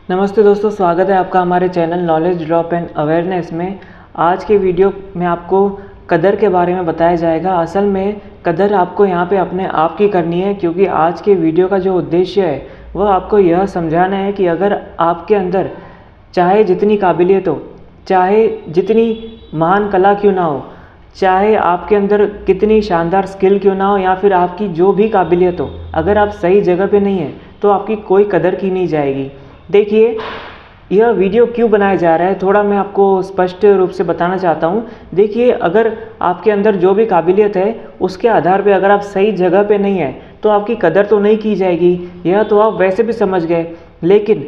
नमस्ते दोस्तों, स्वागत है आपका हमारे channel knowledge drop and awareness में। आज के वीडियो में आपको कदर के बारे में बताया जाएगा। असल में कदर आपको यहाँ पे अपने आप की करनी है, क्योंकि आज के वीडियो का जो उद्देश्य है वह आपको यह समझाना है कि अगर आपके अंदर चाहे जितनी काबिलियत हो, चाहे जितनी महान कला क्यों ना हो, चाहे आपके अंदर कितनी शानदार स्किल क्यों ना हो, या फिर आपकी जो भी काबिलियत हो, अगर आप सही जगह पे नहीं हैं तो आपकी कोई कदर की नहीं जाएगी। देखिए, यह वीडियो क्यों बनाया जा रहा है, थोड़ा मैं आपको स्पष्ट रूप से बताना चाहता हूँ। देखिए, अगर आपके अंदर जो भी काबिलियत है उसके आधार पे अगर आप सही जगह पे नहीं हैं तो आपकी कदर तो नहीं की जाएगी। यह तो आप वैसे भी समझ गए, लेकिन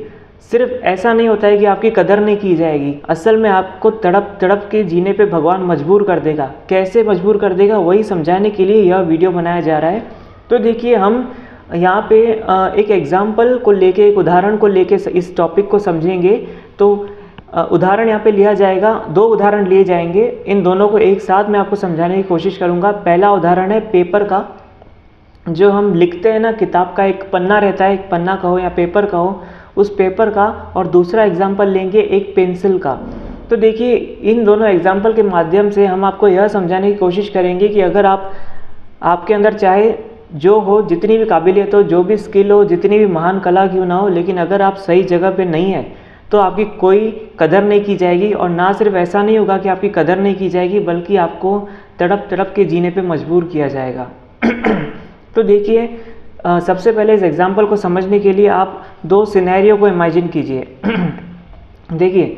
सिर्फ ऐसा नहीं होता है कि आपकी कदर नहीं की जाएगी। असल में आपको तड़प तड़प के जीने पे भगवान मजबूर कर देगा। कैसे मजबूर कर देगा, वही समझाने के लिए यह वीडियो बनाया जा रहा है। तो देखिए, हम यहाँ पे एक एग्जाम्पल को लेके, एक उदाहरण को लेके इस टॉपिक को समझेंगे। तो उदाहरण यहाँ पे लिया जाएगा, दो उदाहरण लिए जाएंगे। इन दोनों को एक साथ मैं आपको समझाने की कोशिश करूँगा। पहला उदाहरण है पेपर का, जो हम लिखते हैं ना, किताब का एक पन्ना रहता है, एक पन्ना कहो या पेपर कहो, उस पेपर का। और दूसरा एग्जाम्पल लेंगे एक पेंसिल का। तो देखिए, इन दोनों एग्जाम्पल के माध्यम से हम आपको यह समझाने की कोशिश करेंगे कि अगर आपके अंदर चाहे जो हो, जितनी भी काबिलियत हो, जो भी स्किल हो, जितनी भी महान कला क्यों ना हो, लेकिन अगर आप सही जगह पे नहीं हैं तो आपकी कोई कदर नहीं की जाएगी। और ना सिर्फ ऐसा नहीं होगा कि आपकी कदर नहीं की जाएगी, बल्कि आपको तड़प तड़प के जीने पे मजबूर किया जाएगा। तो देखिए, सबसे पहले इस एग्जाम्पल को समझने के लिए आप दो सिनेरियो को इमेजिन कीजिए। देखिए,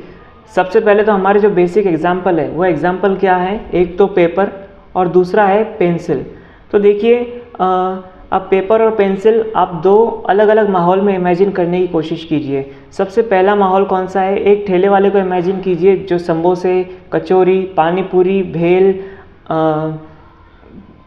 सबसे पहले तो हमारे जो बेसिक एग्जाम्पल है वो एग्जाम्पल क्या है, एक तो पेपर और दूसरा है पेंसिल। तो देखिए, अब पेपर और पेंसिल आप दो अलग अलग माहौल में इमेजिन करने की कोशिश कीजिए। सबसे पहला माहौल कौन सा है, एक ठेले वाले को इमेजिन कीजिए जो समोसे, कचौरी, पानी पूरी, भेल,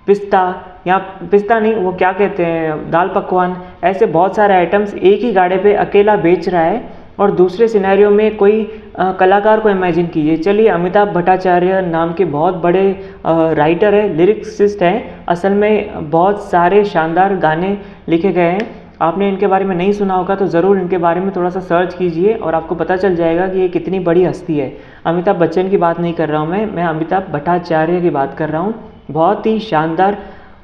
पिस्ता, या पिस्ता नहीं, वो क्या कहते हैं, दाल पकवान, ऐसे बहुत सारे आइटम्स एक ही गाड़े पे अकेला बेच रहा है। और दूसरे सिनेरियो में कोई कलाकार को इमेजिन कीजिए। चलिए, अमिताभ भट्टाचार्य नाम के बहुत बड़े राइटर है, लिरिक्सिस्ट हैं। असल में बहुत सारे शानदार गाने लिखे गए हैं। आपने इनके बारे में नहीं सुना होगा तो ज़रूर इनके बारे में थोड़ा सा सर्च कीजिए और आपको पता चल जाएगा कि ये कितनी बड़ी हस्ती है। अमिताभ बच्चन की बात नहीं कर रहा हूँ मैं अमिताभ भट्टाचार्य की बात कर रहा हूँ। बहुत ही शानदार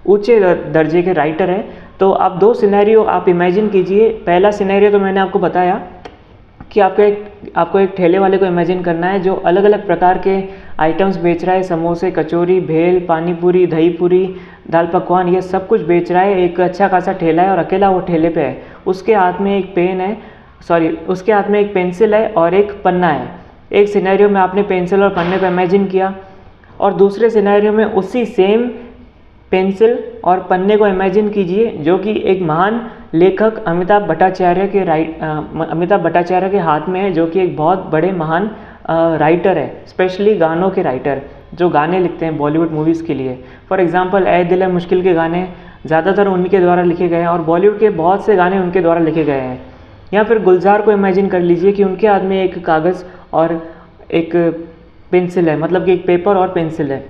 ऊंचे दर्जे के राइटर हैं। तो आप दो सिनेरियो आप इमेजिन कीजिए। पहला सिनेरियो तो मैंने आपको बताया कि आपको एक ठेले वाले को इमेजिन करना है जो अलग अलग प्रकार के आइटम्स बेच रहा है, समोसे, कचौरी, भेल, पानी पूरी, दही पूरी, दाल पकवान, ये सब कुछ बेच रहा है। एक अच्छा खासा ठेला है और अकेला वो ठेले पे है। उसके हाथ में एक उसके हाथ में एक पेंसिल है और एक पन्ना है। एक सिनेरियो में आपने पेंसिल और पन्ने को इमेजिन किया, और दूसरे सिनेरियो में उसी सेम पेंसिल और पन्ने को इमेजिन कीजिए जो कि एक महान लेखक अमिताभ भट्टाचार्य के हाथ में है, जो कि एक बहुत बड़े महान राइटर है, स्पेशली गानों के राइटर, जो गाने लिखते हैं बॉलीवुड मूवीज़ के लिए। फॉर एग्जांपल, ऐ दिल है मुश्किल के गाने ज़्यादातर उनके द्वारा लिखे गए हैं और बॉलीवुड के बहुत से गाने उनके द्वारा लिखे गए हैं। या फिर गुलजार को इमेजिन कर लीजिए कि उनके हाथ में एक कागज़ और एक पेंसिल है, मतलब कि एक पेपर और पेंसिल है।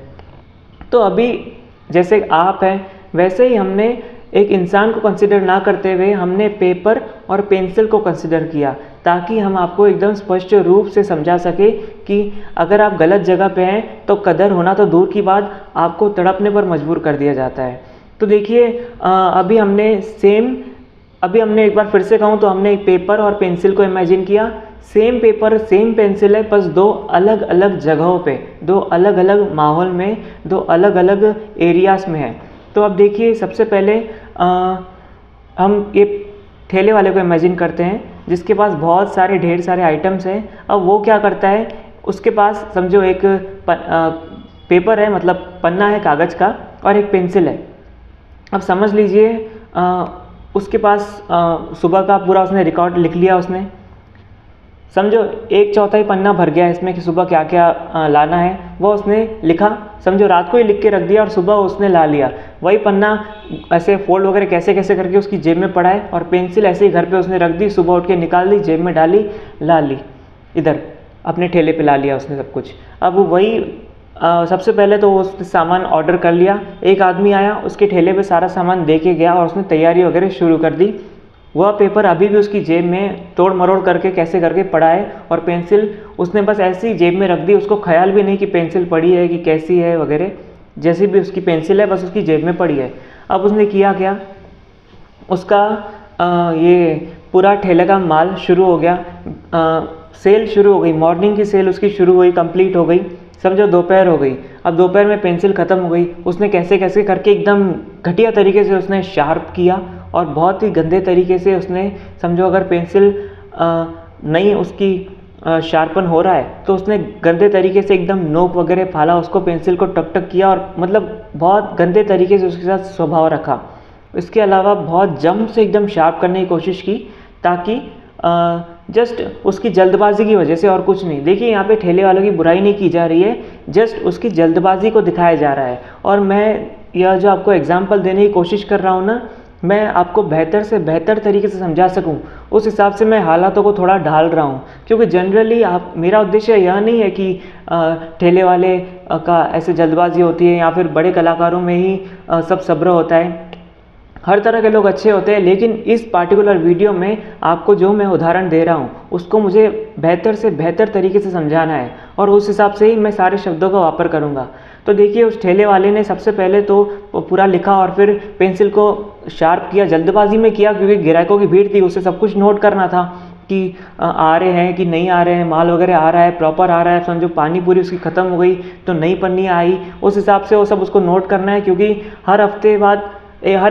तो अभी जैसे आप हैं वैसे ही हमने एक इंसान को कंसिडर ना करते हुए हमने पेपर और पेंसिल को कंसिडर किया, ताकि हम आपको एकदम स्पष्ट रूप से समझा सके कि अगर आप गलत जगह पे हैं तो कदर होना तो दूर की बात, आपको तड़पने पर मजबूर कर दिया जाता है। तो देखिए, अभी हमने एक बार फिर से कहूँ तो हमने एक पेपर और पेंसिल को इमेजिन किया। सेम पेपर सेम पेंसिल है, बस दो अलग अलग जगहों पे, दो अलग अलग माहौल में, दो अलग अलग एरियाज़ में है। तो अब देखिए, सबसे पहले हम ये ठेले वाले को इमेजिन करते हैं जिसके पास बहुत सारे ढेर सारे आइटम्स हैं। अब वो क्या करता है, उसके पास समझो एक पेपर है, मतलब पन्ना है कागज़ का, और एक पेंसिल है। अब समझ लीजिए, उसके पास सुबह का पूरा उसने रिकॉर्ड लिख लिया। उसने समझो 1/4 पन्ना भर गया इसमें कि सुबह क्या क्या लाना है, वो उसने लिखा। समझो रात को ही लिख के रख दिया और सुबह उसने ला लिया। वही पन्ना ऐसे फोल्ड वगैरह कैसे कैसे करके उसकी जेब में पड़ा है, और पेंसिल ऐसे ही घर पे उसने रख दी, सुबह उठ के निकाल दी, जेब में डाली, ला ली, इधर अपने ठेले पे ला लिया उसने सब कुछ। अब वही सबसे पहले तो उसने सामान ऑर्डर कर लिया। एक आदमी आया, उसके ठेले पे सारा सामान दे के गया और उसने तैयारी वगैरह शुरू कर दी। वह पेपर अभी भी उसकी जेब में तोड़ मरोड़ करके कैसे करके पड़ा है, और पेंसिल उसने बस ऐसी ही जेब में रख दी, उसको ख्याल भी नहीं कि पेंसिल पड़ी है कि कैसी है वगैरह। जैसी भी उसकी पेंसिल है बस उसकी जेब में पड़ी है। अब उसने किया क्या, उसका ये पूरा ठेले का माल शुरू हो गया, सेल शुरू हो गई, मॉर्निंग की सेल उसकी शुरू हुई, कंप्लीट हो गई, समझो दोपहर हो गई। अब दोपहर में पेंसिल ख़त्म हो गई, उसने कैसे कैसे करके एकदम घटिया तरीके से उसने शार्प किया, और बहुत ही गंदे तरीके से उसने, समझो अगर पेंसिल नहीं उसकी शार्पन हो रहा है तो उसने गंदे तरीके से एकदम नोक वगैरह फाला, उसको पेंसिल को टक टक किया, और मतलब बहुत गंदे तरीके से उसके साथ स्वभाव रखा। इसके अलावा बहुत जम से एकदम शार्प करने की कोशिश की, ताकि जस्ट उसकी जल्दबाजी की वजह से, और कुछ नहीं। देखिए यहाँ पे ठेले वालों की बुराई नहीं की जा रही है, जस्ट उसकी जल्दबाजी को दिखाया जा रहा है। और मैं यह जो आपको एग्जांपल देने की कोशिश कर रहा हूँ ना, मैं आपको बेहतर से बेहतर तरीके से समझा सकूं, उस हिसाब से मैं हालातों को थोड़ा ढाल रहा हूं। क्योंकि जनरली मेरा उद्देश्य यह नहीं है कि ठेले वाले का ऐसे जल्दबाजी होती है, या फिर बड़े कलाकारों में ही सब सब्र होता है। हर तरह के लोग अच्छे होते हैं, लेकिन इस पार्टिकुलर वीडियो में आपको जो मैं उदाहरण दे रहा हूँ उसको मुझे बेहतर से बेहतर तरीके से समझाना है, और उस हिसाब से ही मैं सारे शब्दों का वापर करूँगा। तो देखिए, उस ठेले वाले ने सबसे पहले तो पूरा लिखा और फिर पेंसिल को शार्प किया, जल्दबाजी में किया, क्योंकि ग्राहकों की भीड़ थी, उसे सब कुछ नोट करना था कि आ रहे हैं कि नहीं आ रहे हैं, माल वगैरह आ रहा है, प्रॉपर आ रहा है। समझो पानी पूरी उसकी ख़त्म हो गई तो नई पन्नी आई, उस हिसाब से वो सब उसको नोट करना है, क्योंकि हर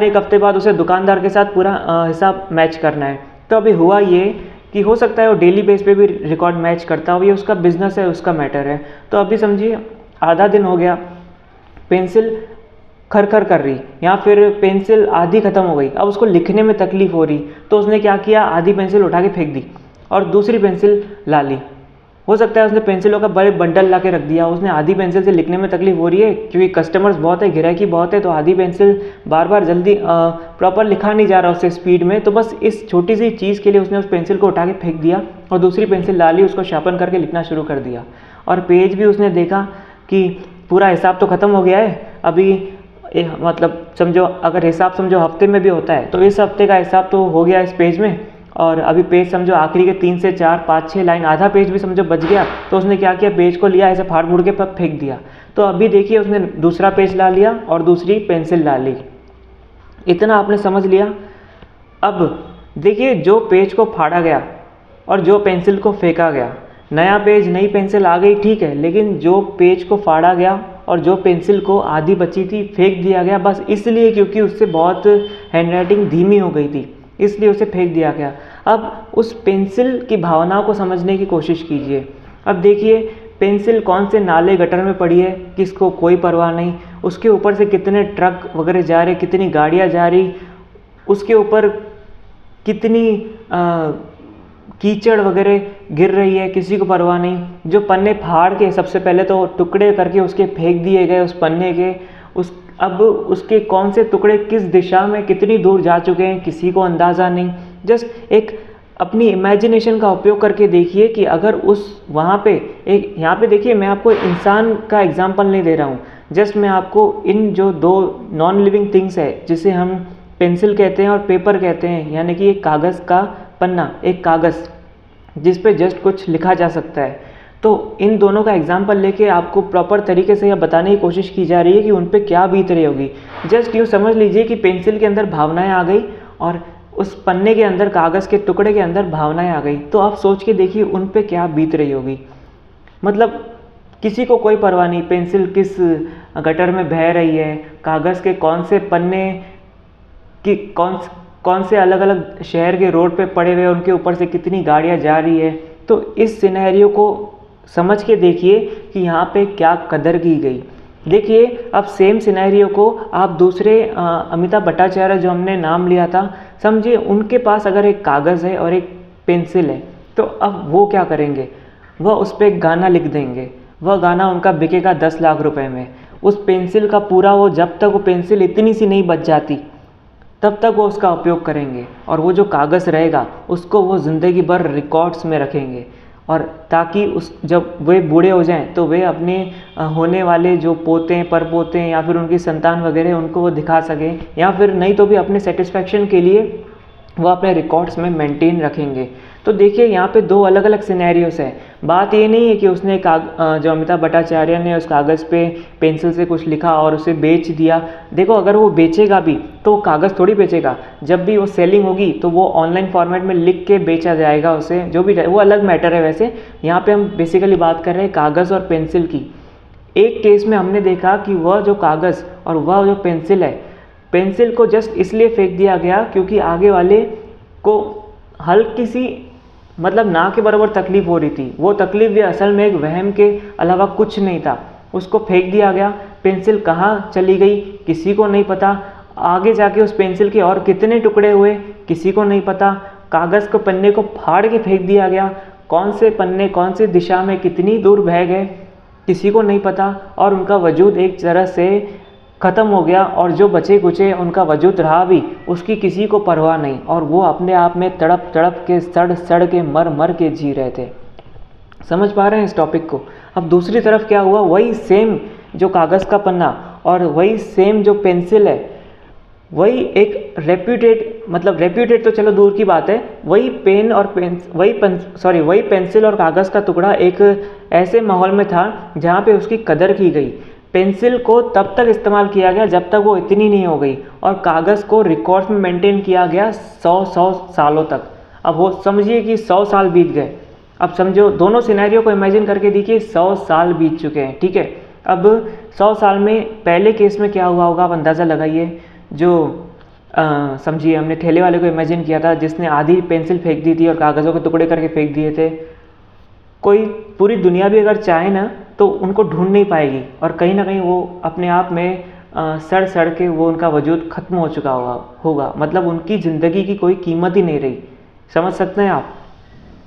एक हफ्ते बाद उसे दुकानदार के साथ पूरा हिसाब मैच करना है। तो अभी हुआ ये कि हो सकता है वो डेली बेस पे भी रिकॉर्ड मैच करता हो, ये उसका बिजनेस है, उसका मैटर है। तो अभी समझिए आधा दिन हो गया, पेंसिल खर कर रही, या फिर पेंसिल आधी ख़त्म हो गई, अब उसको लिखने में तकलीफ़ हो रही, तो उसने क्या किया, आधी पेंसिल उठा के फेंक दी और दूसरी पेंसिल ला ली। हो सकता है उसने पेंसिलों का बड़े बंडल ला के रख दिया, उसने आधी पेंसिल से लिखने में तकलीफ हो रही है, क्योंकि कस्टमर्स बहुत है, ग्राहकी बहुत है, तो आधी पेंसिल बार बार जल्दी प्रॉपर लिखा नहीं जा रहा उससे स्पीड में, तो बस इस छोटी सी चीज़ के लिए उसने उस पेंसिल को उठा के फेंक दिया और दूसरी पेंसिल ला ली, उसको शार्पन करके लिखना शुरू कर दिया। और पेज भी उसने देखा कि पूरा हिसाब तो ख़त्म हो गया है, अभी मतलब समझो अगर हिसाब समझो हफ्ते में भी होता है तो इस हफ्ते का हिसाब तो हो गया इस पेज में, और अभी पेज समझो आखिरी के 3 से 4 5 6 लाइन, आधा पेज भी समझो बच गया, तो उसने क्या किया, पेज को लिया, ऐसे फाड़ फूड़ के फेंक दिया। तो अभी देखिए उसने दूसरा पेज ला लिया और दूसरी पेंसिल ला ली। इतना आपने समझ लिया। अब देखिए जो पेज को फाड़ा गया और जो पेंसिल को फेंका गया, नया पेज नई पेंसिल आ गई, ठीक है, लेकिन जो पेज को फाड़ा गया और जो पेंसिल को आधी बची थी फेंक दिया गया, बस इसलिए क्योंकि उससे बहुत हैंडराइटिंग धीमी हो गई थी, इसलिए उसे फेंक दिया गया। अब उस पेंसिल की भावनाओं को समझने की कोशिश कीजिए। अब देखिए पेंसिल कौन से नाले गटर में पड़ी है, किसको कोई परवाह नहीं, उसके ऊपर से कितने ट्रक वगैरह जा रहे, कितनी गाड़ियाँ जा रही, उसके ऊपर कितनी कीचड़ वगैरह गिर रही है, किसी को परवाह नहीं। जो पन्ने फाड़ के सबसे पहले तो टुकड़े करके उसके फेंक दिए गए उस पन्ने के, अब उसके कौन से टुकड़े किस दिशा में कितनी दूर जा चुके हैं किसी को अंदाज़ा नहीं। जस्ट एक अपनी इमेजिनेशन का उपयोग करके देखिए कि अगर उस वहाँ पे एक, यहाँ पे देखिए मैं आपको इंसान का एग्जाम्पल नहीं दे रहा हूँ, जस्ट मैं आपको इन जो दो नॉन लिविंग थिंग्स है जिसे हम पेंसिल कहते हैं और पेपर कहते हैं, यानी कि एक कागज़ का पन्ना, एक कागज़ जिस पे जस्ट कुछ लिखा जा सकता है, तो इन दोनों का एग्जाम्पल लेके आपको प्रॉपर तरीके से यह बताने की कोशिश की जा रही है कि उन पे क्या बीत रही होगी। जस्ट यूँ समझ लीजिए कि पेंसिल के अंदर भावनाएं आ गई और उस पन्ने के अंदर, कागज़ के टुकड़े के अंदर भावनाएं आ गई, तो आप सोच के देखिए उन पे क्या बीत रही होगी। मतलब किसी को कोई परवाह नहीं, पेंसिल किस गटर में बह रही है, कागज़ के कौन से पन्ने कि कौन से अलग अलग शहर के रोड पे पड़े हुए, उनके ऊपर से कितनी गाड़ियाँ जा रही है। तो इस सिनेरियो को समझ के देखिए कि यहाँ पे क्या कदर की गई। देखिए अब सेम सिनेरियो को आप दूसरे अमिताभ भट्टाचार्य जो हमने नाम लिया था, समझिए उनके पास अगर एक कागज़ है और एक पेंसिल है, तो अब वो क्या करेंगे, वह उस पर एक गाना लिख देंगे। वह गाना उनका बिकेगा 10 लाख रुपए में। उस पेंसिल का पूरा, वो जब तक वो पेंसिल इतनी सी नहीं बच जाती तब तक वो उसका उपयोग करेंगे, और वो जो कागज़ रहेगा उसको वो ज़िंदगी भर रिकॉर्ड्स में रखेंगे, और ताकि उस जब वे बूढ़े हो जाएं तो वे अपने होने वाले जो पोते परपोते या फिर उनकी संतान वगैरह उनको वो दिखा सकें, या फिर नहीं तो भी अपने सेटिस्फेक्शन के लिए वो अपने रिकॉर्ड्स में मेंटेन रखेंगे। तो देखिए यहाँ पे दो अलग अलग सिनेरियोस है। बात ये नहीं है कि उसने जो अमिताभ भट्टाचार्य ने उस कागज़ पे पेंसिल से कुछ लिखा और उसे बेच दिया। देखो अगर वो बेचेगा भी तो कागज़ थोड़ी बेचेगा, जब भी वो सेलिंग होगी तो वो ऑनलाइन फॉर्मेट में लिख के बेचा जाएगा उसे, जो भी वो अलग मैटर है। वैसे यहाँ पे हम बेसिकली बात कर रहे हैं कागज़ और पेंसिल की। एक केस में हमने देखा कि वह जो कागज़ और वह जो पेंसिल है, पेंसिल को जस्ट इसलिए फेंक दिया गया क्योंकि आगे वाले को हल्की सी मतलब ना के बराबर तकलीफ हो रही थी। वो तकलीफ भी असल में एक वहम के अलावा कुछ नहीं था। उसको फेंक दिया गया। पेंसिल कहाँ चली गई किसी को नहीं पता। आगे जाके उस पेंसिल के और कितने टुकड़े हुए किसी को नहीं पता। कागज़ को पन्ने को फाड़ के फेंक दिया गया। कौन से पन्ने कौन सी दिशा में कितनी दूर बह गए किसी को नहीं पता, और उनका वजूद एक तरह से ख़त्म हो गया। और जो बचे कुचे उनका वजूद रहा भी उसकी किसी को परवाह नहीं, और वो अपने आप में तड़प तड़प के सड़ सड़ के मर मर के जी रहे थे। समझ पा रहे हैं इस टॉपिक को। अब दूसरी तरफ क्या हुआ, वही सेम जो कागज़ का पन्ना और वही सेम जो पेंसिल है, वही एक रेप्यूटेड तो चलो दूर की बात है, वही पेंसिल और कागज़ का टुकड़ा एक ऐसे माहौल में था जहाँ पे उसकी कदर की गई। पेंसिल को तब तक इस्तेमाल किया गया जब तक वो इतनी नहीं हो गई, और कागज़ को रिकॉर्ड्स में मेंटेन किया गया 100 सालों तक। अब वो समझिए कि 100 साल बीत गए। अब समझो, दोनों सिनेरियो को इमेजिन करके देखिए, 100 साल बीत चुके हैं, ठीक है। अब 100 साल में पहले केस में क्या हुआ होगा आप अंदाज़ा लगाइए। जो समझिए हमने ठेले वाले को इमेजिन किया था जिसने आधी पेंसिल फेंक दी थी और कागज़ों के टुकड़े करके फेंक दिए थे। कोई पूरी दुनिया भी अगर चाहे ना तो उनको ढूंढ नहीं पाएगी, और कहीं ना कहीं वो अपने आप में सड़ सड़ के वो उनका वजूद ख़त्म हो चुका होगा। मतलब उनकी ज़िंदगी की कोई कीमत ही नहीं रही। समझ सकते हैं आप।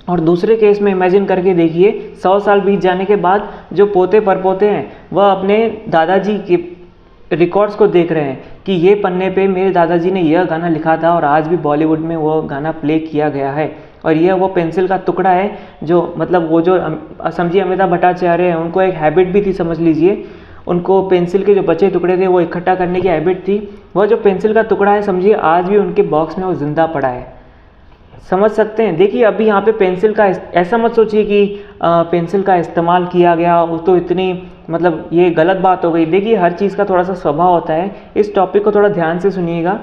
और दूसरे केस में इमेजिन करके देखिए, 100 साल बीत जाने के बाद जो पोते परपोते हैं वह अपने दादाजी के रिकॉर्ड्स को देख रहे हैं कि ये पन्ने पे मेरे दादाजी ने यह गाना लिखा था और आज भी बॉलीवुड में वो गाना प्ले किया गया है, और यह वो पेंसिल का टुकड़ा है जो मतलब वो जो समझिए अमिताभ भट्टाचार्य हैं, उनको एक हैबिट भी थी, समझ लीजिए उनको पेंसिल के जो बचे टुकड़े थे वो इकट्ठा करने की हैबिट थी। वह जो पेंसिल का टुकड़ा है समझिए आज भी उनके बॉक्स में वो ज़िंदा पड़ा है। समझ सकते हैं। देखिए अभी यहाँ पे पेंसिल का ऐसा मत सोचिए कि पेंसिल का इस्तेमाल किया गया वो तो इतनी मतलब ये गलत बात हो गई। देखिए हर चीज़ का थोड़ा सा स्वभाव होता है। इस टॉपिक को थोड़ा ध्यान से सुनिएगा।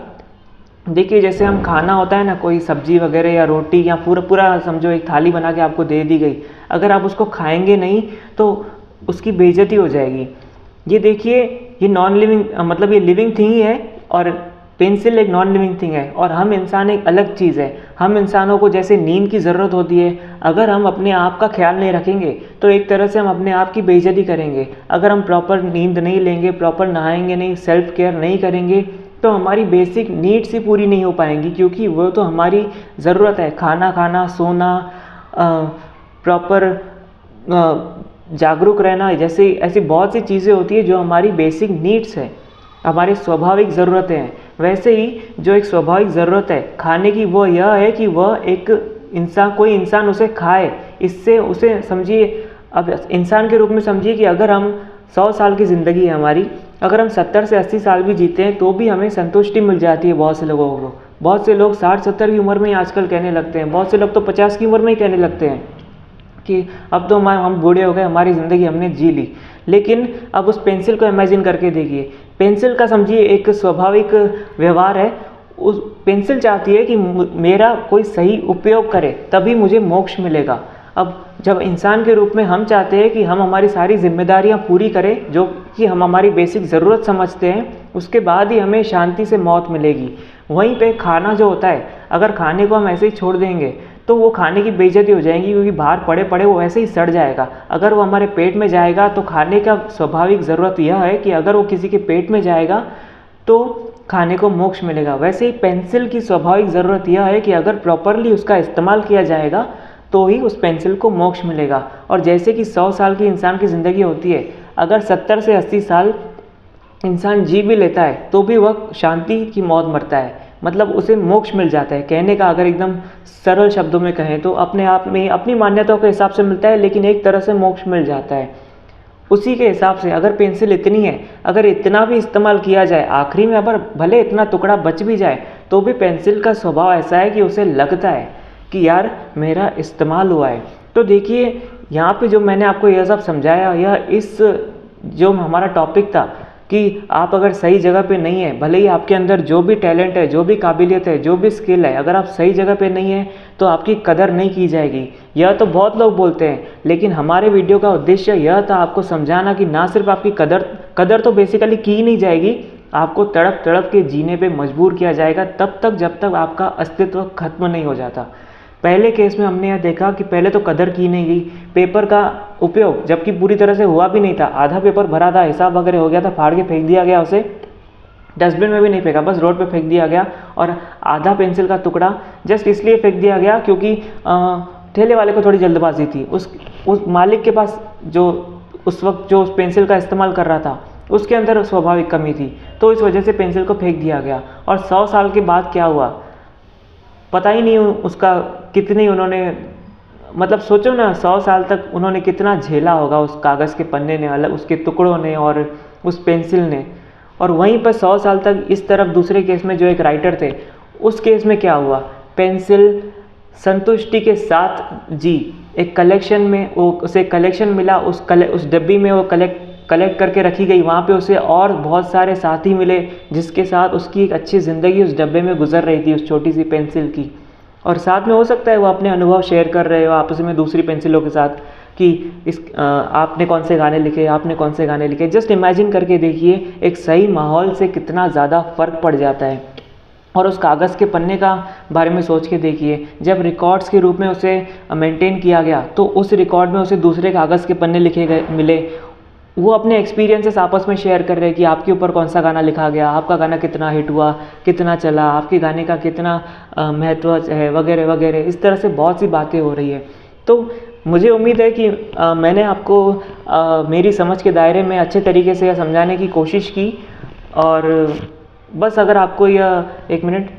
देखिए जैसे हम खाना होता है ना, कोई सब्जी वगैरह या रोटी या पूरा समझो एक थाली बना के आपको दे दी गई, अगर आप उसको खाएंगे नहीं तो उसकी बेइज्जती हो जाएगी। ये देखिए ये नॉन लिविंग मतलब ये लिविंग थिंग ही है और पेंसिल एक नॉन लिविंग थिंग है, और हम इंसान एक अलग चीज़ है। हम इंसानों को जैसे नींद की ज़रूरत होती है, अगर हम अपने आप का ख्याल नहीं रखेंगे तो एक तरह से हम अपने आप की बेइज्जती करेंगे। अगर हम प्रॉपर नींद नहीं लेंगे, प्रॉपर नहाएंगे नहीं, सेल्फ केयर नहीं करेंगे तो हमारी बेसिक नीड्स ही पूरी नहीं हो पाएंगी, क्योंकि वो तो हमारी ज़रूरत है। खाना खाना, सोना, प्रॉपर जागरूक रहना, जैसे ऐसी बहुत सी चीज़ें होती है जो हमारी बेसिक नीड्स है, हमारी स्वाभाविक ज़रूरतें हैं। वैसे ही जो एक स्वाभाविक ज़रूरत है खाने की, वो यह है कि वह एक कोई इंसान उसे खाए। इससे उसे समझिए, अब इंसान के रूप में समझिए कि अगर हम 100 साल की ज़िंदगी है हमारी, अगर हम 70 से 80 साल भी जीते हैं तो भी हमें संतुष्टि मिल जाती है। बहुत से लोगों को, बहुत से लोग 60-70 की उम्र में ही आजकल कहने लगते हैं, बहुत से लोग तो 50 की उम्र में ही कहने लगते हैं कि अब तो हम बूढ़े हो गए, हमारी ज़िंदगी हमने जी ली। लेकिन अब उस पेंसिल को इमेजिन करके देखिए, पेंसिल का समझिए एक स्वाभाविक व्यवहार है। उस पेंसिल चाहती है कि मेरा कोई सही उपयोग करे तभी मुझे मोक्ष मिलेगा। अब जब इंसान के रूप में हम चाहते हैं कि हम हमारी सारी जिम्मेदारियां पूरी करें जो कि हम हमारी बेसिक ज़रूरत समझते हैं, उसके बाद ही हमें शांति से मौत मिलेगी। वहीं पे खाना जो होता है, अगर खाने को हम ऐसे ही छोड़ देंगे तो वो खाने की बेइज्जती हो जाएगी, क्योंकि बाहर पड़े पड़े वो ऐसे ही सड़ जाएगा। अगर वो हमारे पेट में जाएगा तो खाने का स्वाभाविक ज़रूरत यह है कि अगर वो किसी के पेट में जाएगा तो खाने को मोक्ष मिलेगा। वैसे ही पेंसिल की स्वाभाविक ज़रूरत यह है कि अगर प्रॉपरली उसका इस्तेमाल किया जाएगा तो ही उस पेंसिल को मोक्ष मिलेगा। और जैसे कि 100 साल की इंसान की ज़िंदगी होती है, अगर 70 से 80 साल इंसान जी भी लेता है तो भी वह शांति की मौत मरता है, मतलब उसे मोक्ष मिल जाता है। कहने का अगर एकदम सरल शब्दों में कहें तो अपने आप में अपनी मान्यताओं के हिसाब से मिलता है, लेकिन एक तरह से मोक्ष मिल जाता है। उसी के हिसाब से अगर पेंसिल इतनी है, अगर इतना भी इस्तेमाल किया जाए, आखिरी में अगर भले इतना टुकड़ा बच भी जाए तो भी पेंसिल का स्वभाव ऐसा है कि उसे लगता है कि यार मेरा इस्तेमाल हुआ है। तो देखिए यहाँ पे जो मैंने आपको यह सब समझाया, यह इस जो हमारा टॉपिक था कि आप अगर सही जगह पे नहीं है, भले ही आपके अंदर जो भी टैलेंट है, जो भी काबिलियत है, जो भी स्किल है, अगर आप सही जगह पे नहीं है तो आपकी कदर नहीं की जाएगी। यह तो बहुत लोग बोलते हैं, लेकिन हमारे वीडियो का उद्देश्य यह था आपको समझाना कि ना सिर्फ आपकी कदर तो बेसिकली की नहीं जाएगी, आपको तड़प तड़प के जीने पे मजबूर किया जाएगा तब तक जब तक आपका अस्तित्व खत्म नहीं हो जाता। पहले केस में हमने यह देखा कि पहले तो कदर की नहीं गई, पेपर का उपयोग जबकि पूरी तरह से हुआ भी नहीं था, आधा पेपर भरा था, हिसाब वगैरह हो गया था, फाड़ के फेंक दिया गया, उसे डस्टबिन में भी नहीं फेंका, बस रोड पे फेंक दिया गया। और आधा पेंसिल का टुकड़ा जस्ट इसलिए फेंक दिया गया क्योंकि ठेले वाले को थोड़ी जल्दबाजी थी, उस मालिक के पास जो उस वक्त जो उस पेंसिल का इस्तेमाल कर रहा था उसके अंदर स्वाभाविक कमी थी, तो इस वजह से पेंसिल को फेंक दिया गया। और 100 साल के बाद क्या हुआ पता ही नहीं उसका, कितनी उन्होंने, मतलब सोचो ना 100 साल तक उन्होंने कितना झेला होगा उस कागज़ के पन्ने ने, अलग उसके टुकड़ों ने और उस पेंसिल ने। और वहीं पर 100 साल तक इस तरफ दूसरे केस में जो एक राइटर थे, उस केस में क्या हुआ, पेंसिल संतुष्टि के साथ जी एक कलेक्शन में, वो उसे कलेक्शन मिला, उस डब्बी में वो कलेक्ट करके रखी गई, वहाँ पे उसे और बहुत सारे साथी मिले जिसके साथ उसकी एक अच्छी ज़िंदगी उस डब्बे में गुजर रही थी, उस छोटी सी पेंसिल की। और साथ में हो सकता है वो अपने अनुभव शेयर कर रहे हो आपस में दूसरी पेंसिलों के साथ कि आपने कौन से गाने लिखे, आपने कौन से गाने लिखे। जस्ट इमेजिन करके देखिए एक सही माहौल से कितना ज़्यादा फ़र्क पड़ जाता है। और उस कागज़ के पन्ने का बारे में सोच के देखिए, जब रिकॉर्ड्स के रूप में उसे मेंटेन किया गया तो उस रिकॉर्ड में उसे दूसरे कागज़ के पन्ने लिखे गए मिले, वो अपने एक्सपीरियंसेस आपस में शेयर कर रहे हैं कि आपके ऊपर कौन सा गाना लिखा गया, आपका गाना कितना हिट हुआ, कितना चला, आपके गाने का कितना महत्व है, वगैरह वगैरह। इस तरह से बहुत सी बातें हो रही है। तो मुझे उम्मीद है कि मैंने आपको मेरी समझ के दायरे में अच्छे तरीके से यह समझाने की कोशिश की। और बस अगर आपको यह, एक मिनट,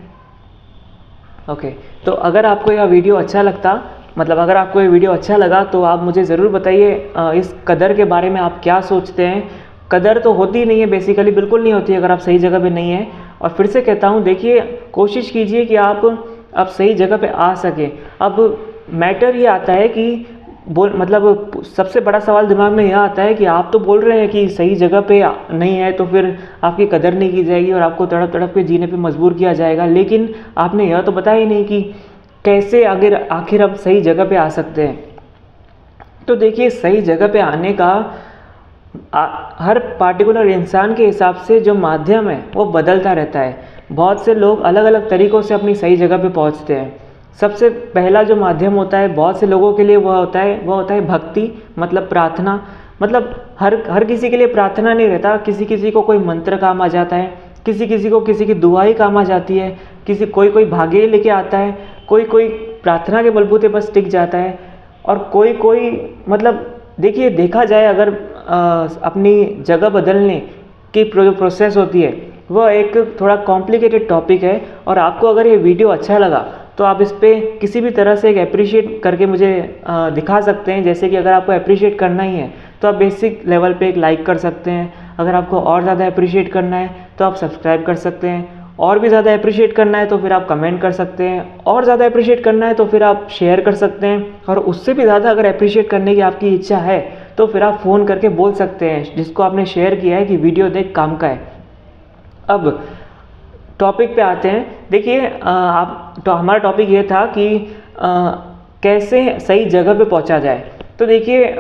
ओके, तो अगर आपको यह वीडियो अच्छा लगता, मतलब अगर आपको ये वीडियो अच्छा लगा तो आप मुझे ज़रूर बताइए इस कदर के बारे में आप क्या सोचते हैं। कदर तो होती नहीं है, बेसिकली बिल्कुल नहीं होती अगर आप सही जगह पे नहीं हैं। और फिर से कहता हूँ, देखिए कोशिश कीजिए कि आप सही जगह पे आ सकें। अब मैटर ये आता है कि मतलब सबसे बड़ा सवाल दिमाग में यह आता है कि आप तो बोल रहे हैं कि सही जगह पे नहीं है तो फिर आपकी कदर नहीं की जाएगी और आपको तड़प तड़प के जीने पे मजबूर किया जाएगा, लेकिन आपने यह तो बताया ही नहीं कि कैसे आखिर आप सही जगह पे आ सकते हैं। तो देखिए सही जगह पे आने का हर पार्टिकुलर इंसान के हिसाब से जो माध्यम है वो बदलता रहता है। बहुत से लोग अलग अलग तरीक़ों से अपनी सही जगह पे पहुंचते हैं। सबसे पहला जो माध्यम होता है बहुत से लोगों के लिए वह होता है भक्ति, मतलब प्रार्थना। मतलब हर किसी के लिए प्रार्थना नहीं रहता, किसी को कोई मंत्र काम आ जाता है, किसी को किसी की दुआ ही काम आ जाती है, कोई भाग्य लेके आता है, कोई प्रार्थना के बलबूते बस टिक जाता है, और कोई मतलब देखिए देखा जाए अगर अपनी जगह बदलने की जो प्रोसेस होती है वह एक थोड़ा कॉम्प्लिकेटेड टॉपिक है। और आपको अगर ये वीडियो अच्छा लगा तो आप इस पर किसी भी तरह से एक अप्रिशिएट करके मुझे दिखा सकते हैं। जैसे कि अगर आपको अप्रिशिएट करना ही है तो आप बेसिक लेवल पे एक लाइक कर सकते हैं, अगर आपको और ज़्यादा अप्रिशिएट करना है तो आप सब्सक्राइब कर सकते हैं, और भी ज़्यादा अप्रिशिएट करना है तो फिर आप कमेंट कर सकते हैं, और ज़्यादा अप्रिशिएट करना है तो फिर आप शेयर कर सकते हैं, और उससे भी ज़्यादा अगर अप्रिशिएट करने की आपकी इच्छा है तो फिर आप फ़ोन करके बोल सकते हैं जिसको आपने शेयर किया है कि वीडियो देख काम का है। अब टॉपिक पे आते हैं। देखिए तो हमारा टॉपिक ये था कि कैसे सही जगह पे पहुंचा जाए। तो देखिए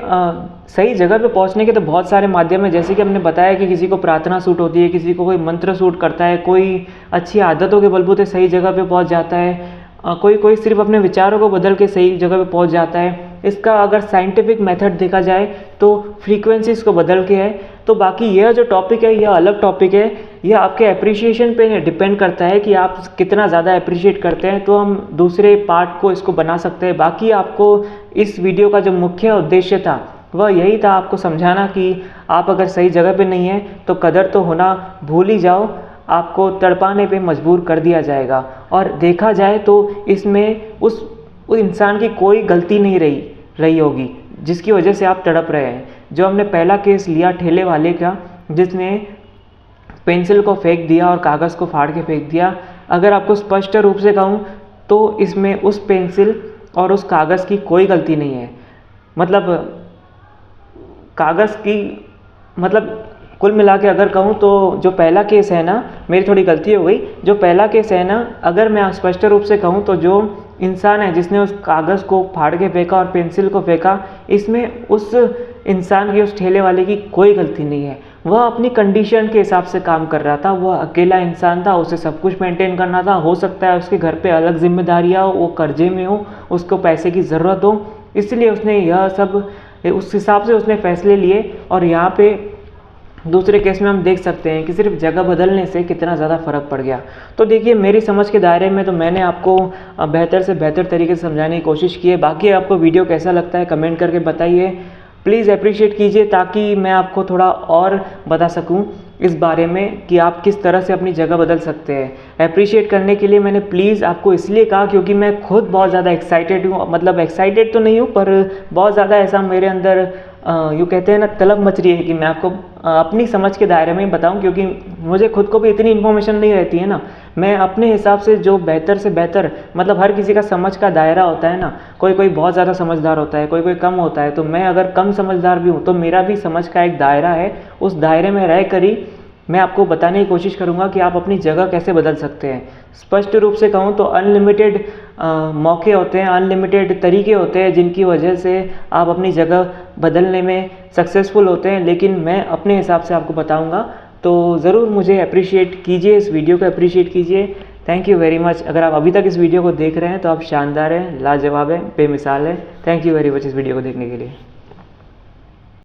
सही जगह पे पहुंचने के तो बहुत सारे माध्यम हैं, जैसे कि हमने बताया कि किसी को प्रार्थना सूट होती है, किसी को कोई मंत्र सूट करता है, कोई अच्छी आदतों के बलबूते सही जगह पे पहुंच जाता है, कोई सिर्फ अपने विचारों को बदल के सही जगह पे पहुंच जाता है। इसका अगर साइंटिफिक मेथड देखा जाए तो फ्रीक्वेंसीज को बदल के है। तो बाकी यह जो टॉपिक है यह अलग टॉपिक है, यह आपके अप्रिशिएशन पे डिपेंड करता है कि आप कितना ज़्यादा अप्रिशिएट करते हैं, तो हम दूसरे पार्ट को इसको बना सकते हैं। बाकी आपको इस वीडियो का जो मुख्य उद्देश्य था वह यही था, आपको समझाना कि आप अगर सही जगह पे नहीं हैं तो कदर तो होना भूल ही जाओ, आपको तड़पाने पे मजबूर कर दिया जाएगा। और देखा जाए तो इसमें उस इंसान की कोई गलती नहीं रही होगी जिसकी वजह से आप तड़प रहे हैं। जो हमने पहला केस लिया ठेले वाले का, जिसने पेंसिल को फेंक दिया और कागज़ को फाड़ के फेंक दिया, अगर आपको स्पष्ट रूप से कहूँ तो इसमें उस पेंसिल और उस कागज़ की कोई गलती नहीं है। मतलब कागज़ की, मतलब कुल मिला के अगर कहूँ तो जो पहला केस है ना, मेरी थोड़ी गलती हो गई, जो पहला केस है ना, अगर मैं स्पष्ट रूप से कहूँ तो जो इंसान है जिसने उस कागज़ को फाड़ के फेंका और पेंसिल को फेंका, इसमें उस इंसान की, उस ठेले वाले की कोई गलती नहीं है। वह अपनी कंडीशन के हिसाब से काम कर रहा था, वह अकेला इंसान था, उसे सब कुछ मेंटेन करना था। हो सकता है उसके घर पे अलग जिम्मेदारियाँ हो, वो कर्जे में हो, उसको पैसे की ज़रूरत हो, इसलिए उसने यह सब, उस हिसाब से उसने फैसले लिए। और यहाँ पे दूसरे केस में हम देख सकते हैं कि सिर्फ जगह बदलने से कितना ज़्यादा फ़र्क पड़ गया। तो देखिए, मेरी समझ के दायरे में तो मैंने आपको बेहतर से बेहतर तरीके से समझाने की कोशिश की है। बाकी आपको वीडियो कैसा लगता है कमेंट करके बताइए। प्लीज़ अप्रिशिएट कीजिए ताकि मैं आपको थोड़ा और बता सकूं इस बारे में कि आप किस तरह से अपनी जगह बदल सकते हैं। अप्रिशिएट करने के लिए मैंने प्लीज़ आपको इसलिए कहा क्योंकि मैं खुद बहुत ज़्यादा एक्साइटेड हूँ। मतलब एक्साइटेड तो नहीं हूँ, पर बहुत ज़्यादा ऐसा मेरे अंदर यूँ कहते हैं ना, तलब मच रही है कि मैं आपको अपनी समझ के दायरे में ही बताऊं, क्योंकि मुझे खुद को भी इतनी इन्फॉर्मेशन नहीं रहती है ना। मैं अपने हिसाब से जो बेहतर से बेहतर, मतलब हर किसी का समझ का दायरा होता है ना, कोई कोई बहुत ज़्यादा समझदार होता है, कोई कोई कम होता है। तो मैं अगर कम समझदार भी हूँ तो मेरा भी समझ का एक दायरा है, उस दायरे में रह कर ही मैं आपको बताने की कोशिश करूंगा कि आप अपनी जगह कैसे बदल सकते हैं। स्पष्ट रूप से कहूँ तो अनलिमिटेड मौके होते हैं, अनलिमिटेड तरीके होते हैं जिनकी वजह से आप अपनी जगह बदलने में सक्सेसफुल होते हैं, लेकिन मैं अपने हिसाब से आपको बताऊंगा। तो ज़रूर मुझे अप्रिशिएट कीजिए, इस वीडियो को अप्रिशिएट कीजिए। Thank you very much. अगर आप अभी तक इस वीडियो को देख रहे हैं तो आप शानदार हैं, लाजवाब हैं, बेमिसाल हैं। थैंक यू वेरी मच इस वीडियो को देखने के लिए।